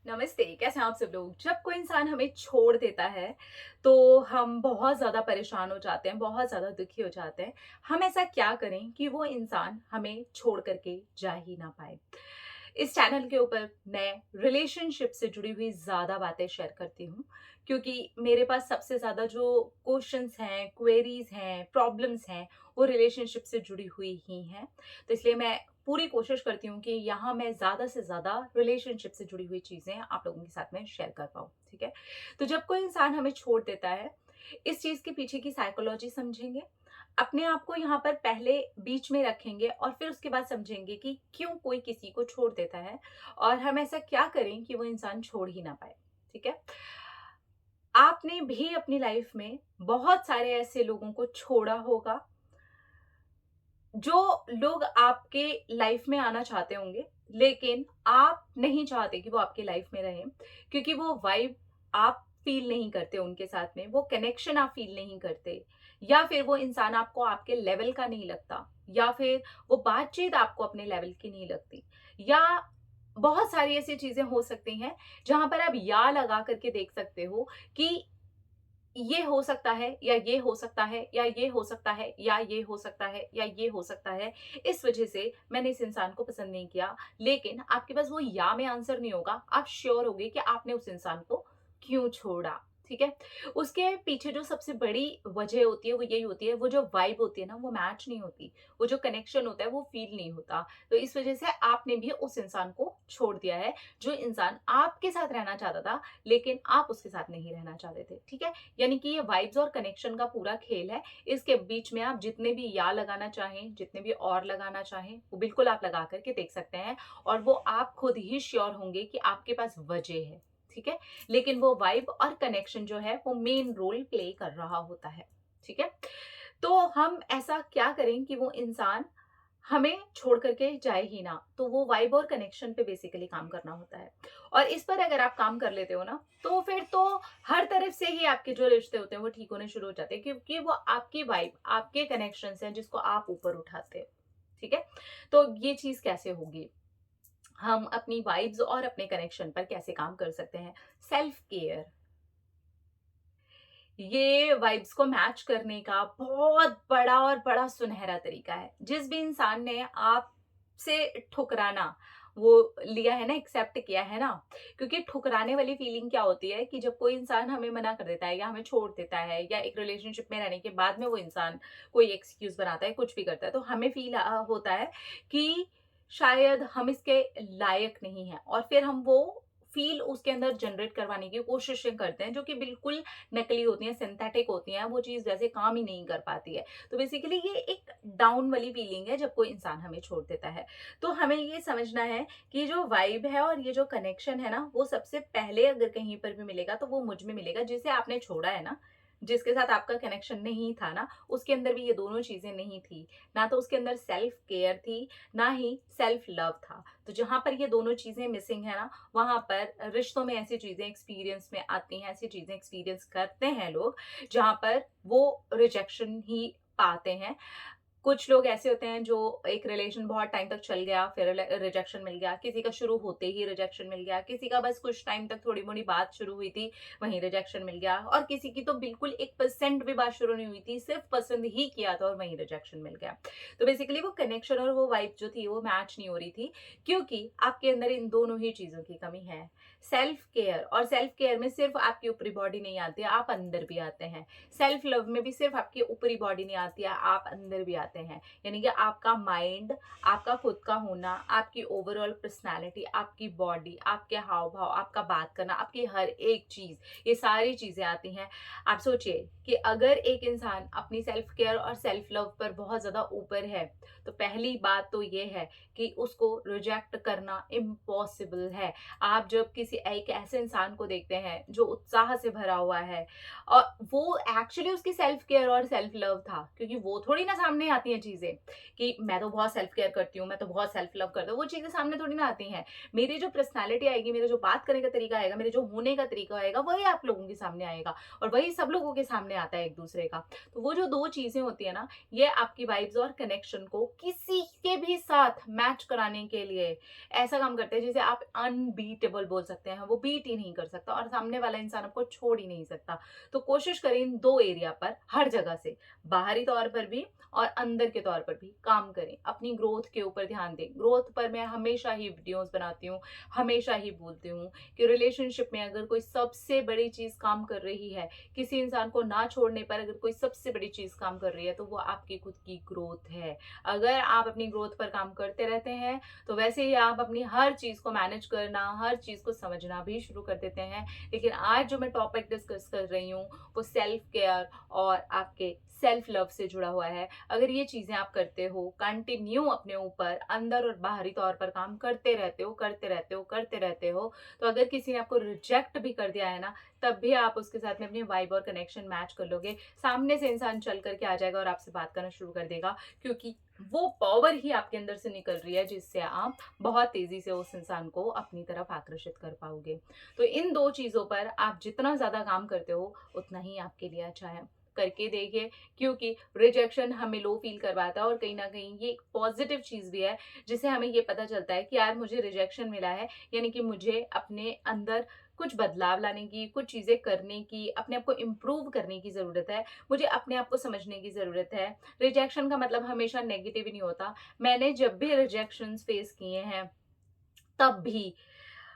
नमस्ते, कैसे हैं आप सब लोग? जब कोई इंसान हमें छोड़ देता है, तो हम बहुत ज़्यादा परेशान हो जाते हैं, बहुत ज़्यादा दुखी हो जाते हैं। हम ऐसा क्या करें कि वो इंसान हमें छोड़ कर के जा ही ना पाए? इस चैनल के ऊपर मैं रिलेशनशिप से जुड़ी हुई ज़्यादा बातें शेयर करती हूँ, क्योंकि मेरे पास सबसे ज़्यादा जो क्वेश्चंस हैं, क्वेरीज़ हैं, प्रॉब्लम्स हैं, वो रिलेशनशिप से जुड़ी हुई ही हैं। तो इसलिए मैं पूरी कोशिश करती हूँ कि यहाँ मैं ज़्यादा से ज़्यादा रिलेशनशिप से जुड़ी हुई चीज़ें आप लोगों के साथ में शेयर कर पाऊँ, ठीक है? तो जब कोई इंसान हमें छोड़ देता है, इस चीज़ के पीछे की साइकोलॉजी समझेंगे, अपने आप को यहाँ पर पहले बीच में रखेंगे और फिर उसके बाद समझेंगे कि क्यों कोई किसी को छोड़ देता है और हम ऐसा क्या करें कि वो इंसान छोड़ ही ना पाए, ठीक है? आपने भी अपनी लाइफ में बहुत सारे ऐसे लोगों को छोड़ा होगा जो लोग आपके लाइफ में आना चाहते होंगे, लेकिन आप नहीं चाहते कि वो आपके लाइफ में रहें, क्योंकि वो वाइब आप फील नहीं करते उनके साथ में, वो कनेक्शन आप फील नहीं करते, या फिर वो इंसान आपको आपके लेवल का नहीं लगता, या फिर वो बातचीत आपको अपने लेवल की नहीं लगती, या बहुत सारी ऐसी चीजें हो सकती हैं जहां पर आप या लगा करके देख सकते हो कि ये हो सकता है या ये हो सकता है या ये हो सकता है या ये हो सकता है या ये हो सकता है। इस वजह से मैंने इस इंसान को पसंद नहीं किया, लेकिन आपके पास वो या में आंसर नहीं होगा। आप श्योर होगे कि आपने उस इंसान को क्यों छोड़ा, ठीक है? उसके पीछे जो सबसे बड़ी वजह होती है वो यही होती है, वो जो वाइब होती है ना वो मैच नहीं होती, वो जो कनेक्शन होता है वो फील नहीं होता। तो इस वजह से आपने भी उस इंसान को छोड़ दिया है, जो इंसान आपके साथ रहना चाहता था, लेकिन आप उसके साथ नहीं रहना चाहते थे, ठीक है? यानी कि ये वाइब्स और कनेक्शन का पूरा खेल है। इसके बीच में आप जितने भी या लगाना चाहें, जितने भी और लगाना चाहें, वो बिल्कुल आप लगा करके देख सकते हैं और वो आप खुद ही श्योर होंगे कि आपके पास वजह है, ठीक है? लेकिन वो वाइब और कनेक्शन जो है वो मेन रोल प्ले कर रहा होता है, ठीक है? तो हम ऐसा क्या करें कि वो इंसान हमें छोड़ करके जाए ही ना, तो वो वाइब और कनेक्शन पे बेसिकली काम करना होता है। और इस पर अगर आप काम कर लेते हो ना, तो फिर तो हर तरफ से ही आपके जो रिश्ते होते हैं वो ठीक होने शुरू हो जाते हैं, क्योंकि वो आपकी वाइब, आपके कनेक्शंस हैं जिसको आप ऊपर उठाते हो, ठीक है? तो ये चीज कैसे होगी? हम अपनी वाइब्स और अपने कनेक्शन पर कैसे काम कर सकते हैं? सेल्फ केयर, ये वाइब्स को मैच करने का बहुत बड़ा और बड़ा सुनहरा तरीका है। जिस भी इंसान ने आपसे ठुकराना वो लिया है ना, एक्सेप्ट किया है ना, क्योंकि ठुकराने वाली फीलिंग क्या होती है कि जब कोई इंसान हमें मना कर देता है या हमें छोड़ देता है या एक रिलेशनशिप में रहने के बाद में वो इंसान कोई एक्सक्यूज बनाता है, कुछ भी करता है, तो हमें फील होता है कि शायद हम इसके लायक नहीं है, और फिर हम वो फील उसके अंदर जनरेट करवाने की कोशिशें करते हैं, जो कि बिल्कुल नकली होती हैं, सिंथेटिक होती हैं, वो चीज़ वैसे काम ही नहीं कर पाती है। तो बेसिकली ये एक डाउन वाली फीलिंग है जब कोई इंसान हमें छोड़ देता है। तो हमें ये समझना है कि जो वाइब है और ये जो कनेक्शन है ना, वो सबसे पहले अगर कहीं पर भी मिलेगा तो वो मुझ में मिलेगा, जिसे आपने छोड़ा है ना, जिसके साथ आपका कनेक्शन नहीं था ना, उसके अंदर भी ये दोनों चीज़ें नहीं थी। ना तो उसके अंदर सेल्फ केयर थी, ना ही सेल्फ लव था। तो जहाँ पर ये दोनों चीज़ें मिसिंग है ना, वहाँ पर रिश्तों में ऐसी चीज़ें एक्सपीरियंस में आती हैं, ऐसी चीज़ें एक्सपीरियंस करते हैं लोग, जहाँ पर वो रिजेक्शन ही पाते हैं। कुछ लोग ऐसे होते हैं जो एक रिलेशन बहुत टाइम तक चल गया, फिर रिजेक्शन मिल गया, किसी का शुरू होते ही रिजेक्शन मिल गया, किसी का बस कुछ टाइम तक थोड़ी मोड़ी बात शुरू हुई थी, वहीं रिजेक्शन मिल गया, और किसी की तो बिल्कुल 1% भी बात शुरू नहीं हुई थी, सिर्फ पसंद ही किया था और वहीं रिजेक्शन मिल गया। तो बेसिकली वो कनेक्शन और वो वाइब जो थी वो मैच नहीं हो रही थी, क्योंकि आपके अंदर इन दोनों ही चीजों की कमी है। सेल्फ केयर, और सेल्फ केयर में सिर्फ आपकी ऊपरी बॉडी नहीं आती है, आप अंदर भी आते हैं। सेल्फ लव में भी सिर्फ आपकी ऊपरी बॉडी नहीं आती है, आप अंदर भी आते हैं। यानी कि आपका माइंड, आपका खुद का होना, आपकी ओवरऑल पर्सनालिटी, आपकी बॉडी, आपके हाव भाव, आपका बात करना, आपकी हर एक चीज, ये सारी चीजें आती हैं। आप सोचिए कि अगर एक इंसान अपनी सेल्फ केयर और सेल्फ लव पर बहुत ज्यादा ऊपर है, तो पहली बात तो ये है कि उसको रिजेक्ट करना इम्पॉसिबल है। आप जब किसी एक ऐसे इंसान को देखते हैं जो उत्साह से भरा हुआ है, और वो एक्चुअली उसकी सेल्फ केयर और सेल्फ लव था, क्योंकि वो थोड़ी ना सामने आती हैं चीज़ें कि मैं तो बहुत सेल्फ केयर करती हूँ, मैं तो बहुत सेल्फ लव करता हूँ, वो चीज़ें सामने थोड़ी ना आती हैं। मेरी जो पर्सनैलिटी आएगी, मेरा जो बात करने का तरीका आएगा, मेरे जो होने का तरीका आएगा, वही आप लोगों के सामने आएगा और वही सब लोगों के सामने आता है एक-दूसरे का। तो वो जो 2 चीज़ें होती है ना, ये आपकी वाइब्स और कनेक्शन को किसी के भी साथ मैच कराने के लिए ऐसा काम करते हैं जिसे आप अनबीटेबल बोल सकते हैं। वो बीट ही नहीं कर सकता और सामने वाला इंसान आपको छोड़ ही नहीं सकता। तो कोशिश करें इन 2 एरिया पर हर जगह से, बाहरी तौर पर भी और अंदर के तौर पर भी काम करें। अपनी ग्रोथ के ऊपर ध्यान दें। ग्रोथ पर मैं हमेशा ही वीडियोज़ बनाती हूँ, हमेशा ही बोलती हूँ कि रिलेशनशिप में अगर कोई सबसे बड़ी चीज़ काम कर रही है, किसी इंसान को ना छोड़ने पर अगर कोई सबसे बड़ी चीज़ काम कर रही है, तो वो आपकी खुद की ग्रोथ है। अगर आप अपनी ग्रोथ पर काम करते रहते हैं, तो वैसे ही आप अपनी हर चीज़ को मैनेज करना, हर चीज़ को समझना भी शुरू कर देते हैं। लेकिन आज जो मैं टॉपिक डिस्कस कर रही हूँ, वो सेल्फ केयर और आपके सेल्फ लव से जुड़ा हुआ है। अगर ये चीज़ें आप करते हो, कंटिन्यू अपने ऊपर अंदर और बाहरी तौर पर काम करते रहते हो, करते रहते हो, करते रहते हो, तो अगर किसी ने आपको रिजेक्ट भी कर दिया है ना, तब भी आप उसके साथ में अपनी वाइब और कनेक्शन मैच कर लोगे। सामने से इंसान चल कर के आ जाएगा और आपसे बात करना शुरू कर देगा, क्योंकि वो पावर ही आपके अंदर से निकल रही है जिससे आप बहुत तेज़ी से उस इंसान को अपनी तरफ आकर्षित कर पाओगे। तो इन 2 चीज़ों पर आप जितना ज़्यादा काम करते हो, उतना ही आपके लिए अच्छा है। करके देखिए, क्योंकि रिजेक्शन हमें लो फ़ील करवाता है और कहीं न कहीं ये एक पॉज़िटिव चीज़ भी है, जिससे हमें ये पता चलता है कि यार मुझे रिजेक्शन मिला है, यानी कि मुझे अपने अंदर कुछ बदलाव लाने की, कुछ चीज़ें करने की, अपने आप को इम्प्रूव करने की ज़रूरत है। मुझे अपने आप को समझने की ज़रूरत है। रिजेक्शन का मतलब हमेशा नेगेटिव ही नहीं होता। मैंने जब भी रिजेक्शंस फेस किए हैं, तब भी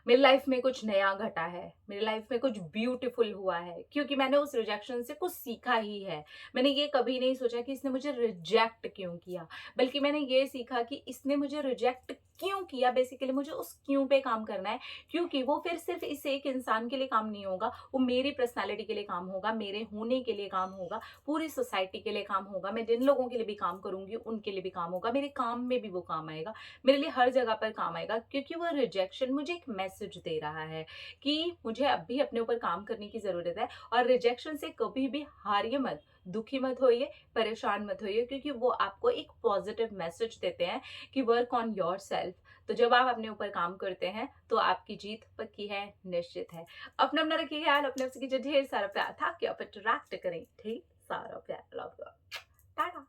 मेरी लाइफ में कुछ नया घटा है, मेरी लाइफ में कुछ ब्यूटीफुल हुआ है, क्योंकि मैंने उस रिजेक्शन से कुछ सीखा ही है। मैंने ये कभी नहीं सोचा कि इसने मुझे रिजेक्ट क्यों किया, बल्कि मैंने ये सीखा कि इसने मुझे रिजेक्ट क्यों किया। बेसिकली मुझे उस क्यों पे काम करना है, क्योंकि वो फिर सिर्फ इस एक इंसान के लिए काम नहीं होगा, वो मेरी पर्सनैलिटी के लिए काम होगा, मेरे होने के लिए काम होगा, पूरी सोसाइटी के लिए काम होगा। मैं जिन लोगों के लिए भी काम करूंगी उनके लिए भी काम होगा, मेरे काम में भी वो काम आएगा, मेरे लिए हर जगह पर काम आएगा, क्योंकि वो रिजेक्शन मुझे एक मैसेज दे रहा है कि मुझे अब भी अपने ऊपर काम करने की ज़रूरत है। और रिजेक्शन से कभी भी हारिए मत, दुखी मत होइए, परेशान मत होइए, क्योंकि वो आपको एक पॉजिटिव मैसेज देते हैं कि वर्क ऑन योर सेल्फ। तो जब आप अपने ऊपर काम करते हैं तो आपकी जीत पक्की है, निश्चित है। अपना अपना रखिए ख्याल, अपने आपसे कीजिए ढेर सारा प्यार, था कि आप इंटरैक्ट करें, ढेर सारा प्यार। Love you, Tata.